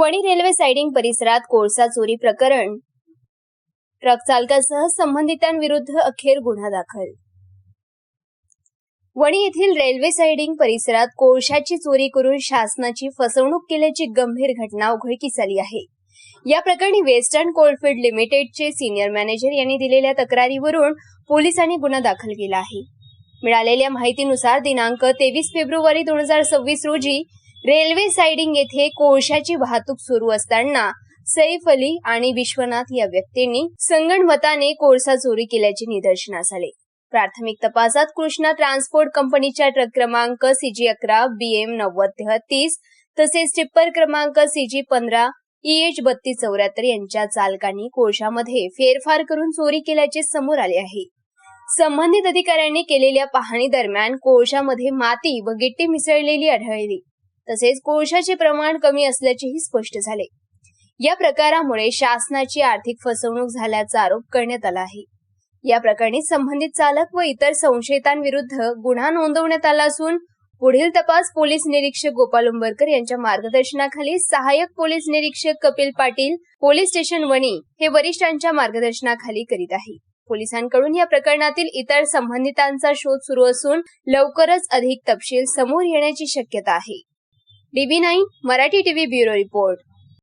Wani railway सायडिंग परिसरात कोळसा चोरी प्रकरण, ट्रक चालकासह संबंधितांविरुद्ध अखेर गुन्हा दाखल। वणी येथील रेल्वे सायडिंग परिसरात कोळशाची चोरी करून शासनाची फसवणूक केल्याची गंभीर घटना उघडकीस आली आहे। या प्रकरणी वेस्टर्न कोलफील्ड लिमिटेडचे सिनियर मॅनेजर यांनी दिलेल्या तक्रारीवरून पोलिसांनी गुन्हा दाखल केला आहे। मिळालेल्या माहितीनुसार दिनांक 23 फेब्रुवारी 2026 रोजी रेल्वे सायडिंग येथे कोळशाची वाहतूक सुरू असताना सैफ अली आणि विश्वनाथ या व्यक्तींनी संगनमताने कोळसा चोरी केल्याचे निदर्शनास आले। प्राथमिक तपासात कृष्णा ट्रान्सपोर्ट कंपनीच्या ट्रक क्रमांक CG11 BM 9033 तसेच टिप्पर क्रमांक CG15 EH 3274 यांच्या चालकांनी कोळशामध्ये फेरफार करून चोरी केल्याचे समोर आले आहे। संबंधित अधिकाऱ्यांनी केलेल्या पाहणी दरम्यान कोळशामध्ये माती व गिट्टी मिसळलेली आढळली, तसेच कोळशाचे प्रमाण कमी असल्याचेही स्पष्ट झाले। या प्रकारामुळे शासनाची आर्थिक फसवणूक झाल्याचा आरोप करण्यात आला आहे। या प्रकरणी संबंधित चालक व इतर संशयितांविरुद्ध गुन्हा नोंदवण्यात आला असून पुढील तपास पोलीस निरीक्षक गोपाल उंबरकर यांच्या मार्गदर्शनाखाली सहाय्यक पोलीस निरीक्षक कपिल पाटील, पोलीस स्टेशन वणी हे वरिष्ठांच्या मार्गदर्शनाखाली करीत आहे। पोलिसांकडून या प्रकरणातील इतर संबंधितांचा शोध सुरू असून लवकरच अधिक तपशील समोर येण्याची शक्यता आहे। DB9 Marathi TV bureau report.